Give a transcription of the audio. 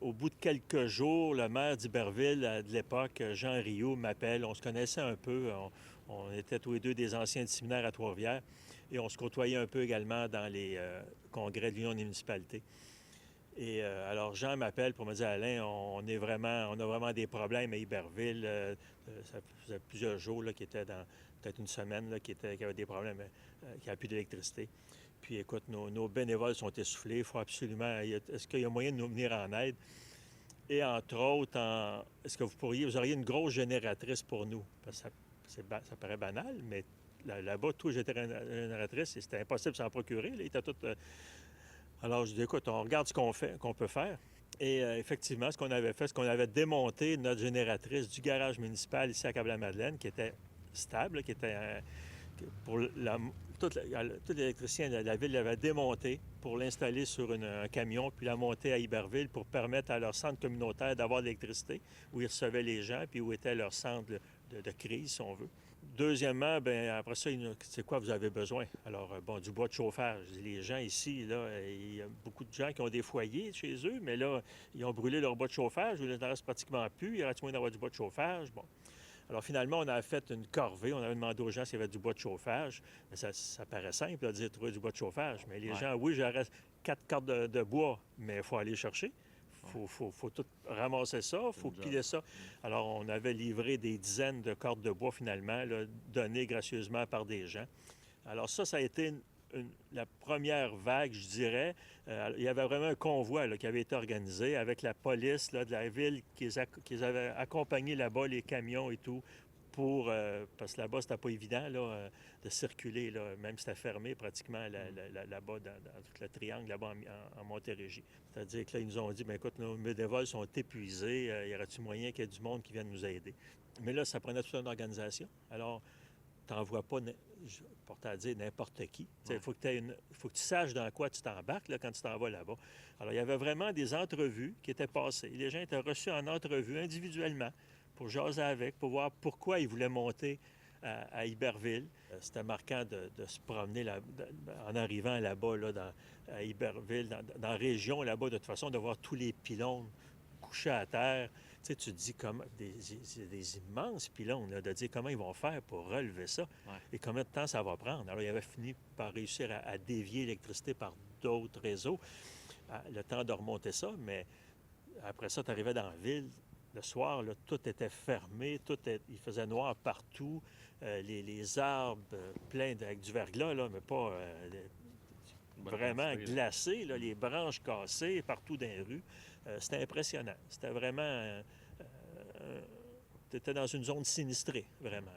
au bout de quelques jours, le maire d'Iberville de l'époque, Jean Rioux, m'appelle. On se connaissait un peu. On était tous les deux des anciens du séminaire à Trois-Rivières. Et on se côtoyait un peu également dans les congrès de l'Union des municipalités. Et alors, Jean m'appelle pour me dire, Alain, on a vraiment des problèmes à Iberville. Ça faisait plusieurs jours là, qui étaient dans peut-être une semaine là, qui avait des problèmes, qui n'avaient plus d'électricité. Puis écoute, nos bénévoles sont essoufflés. Il faut absolument. Est-ce qu'il y a moyen de nous venir en aide? Et entre autres, est-ce que vous auriez une grosse génératrice pour nous? Parce que ça paraît banal, mais là-bas, tout génératrice, et c'était impossible de s'en procurer. Là, il était tout, alors, je dis, écoute, on regarde ce qu'on peut faire. Et effectivement, ce qu'on avait fait, c'est qu'on avait démonté notre génératrice du garage municipal ici à Cap-la-Madeleine, qui était stable, qui était pour tout l'électricien de la ville l'avait démonté pour l'installer sur un camion, puis la monter à Iberville pour permettre à leur centre communautaire d'avoir de l'électricité, où ils recevaient les gens, puis où était leur centre de crise, si on veut. Deuxièmement, bien, après ça, c'est quoi vous avez besoin? Alors, bon, du bois de chauffage. Les gens ici, là, il y a beaucoup de gens qui ont des foyers chez eux, mais là, ils ont brûlé leur bois de chauffage, il n'en reste pratiquement plus, il reste moins d'avoir du bois de chauffage. Bon. Alors, finalement, on a fait une corvée. On avait demandé aux gens s'il y avait du bois de chauffage. Mais ça paraît simple de dire trouver du bois de chauffage. Mais les gens, oui, j'aurais 4 cordes de bois, mais il faut aller chercher. Faut tout ramasser ça, il faut piler ça. Alors, on avait livré des dizaines de cordes de bois, finalement, là, données gracieusement par des gens. Alors ça a été la première vague, je dirais. Il y avait vraiment un convoi là, qui avait été organisé avec la police là, de la ville qui les avait accompagnés là-bas, les camions et tout, parce que là-bas, c'était pas évident là, de circuler, là, même si c'était fermé pratiquement là-bas, dans tout le triangle, là-bas en Montérégie. C'est-à-dire que là, ils nous ont dit, bien écoute, nos bénévoles sont épuisés, y aurait-il moyen qu'il y ait du monde qui vienne nous aider? Mais là, ça prenait toute une organisation. Alors, t'envoies pas, pour à dire, n'importe qui. Il faut que tu saches dans quoi tu t'embarques là, quand tu t'en vas là-bas. Alors, il y avait vraiment des entrevues qui étaient passées. Les gens étaient reçus en entrevue individuellement pour jaser avec, pour voir pourquoi ils voulaient monter à Iberville. C'était marquant de se promener en arrivant là-bas, là, à Iberville, dans la région là-bas, de toute façon, de voir tous les pylônes couchés à terre. Tu sais, tu te dis comme des immenses pylônes, là, de dire comment ils vont faire pour relever ça et combien de temps ça va prendre. Alors, il avait fini par réussir à dévier l'électricité par d'autres réseaux, le temps de remonter ça, mais après ça, tu arrivais dans la ville, le soir, là, tout était fermé, il faisait noir partout, les arbres pleins avec du verglas, là, mais pas vraiment glacés, là, les branches cassées partout dans les rues. C'était impressionnant. C'était vraiment... tu étais dans une zone sinistrée, vraiment.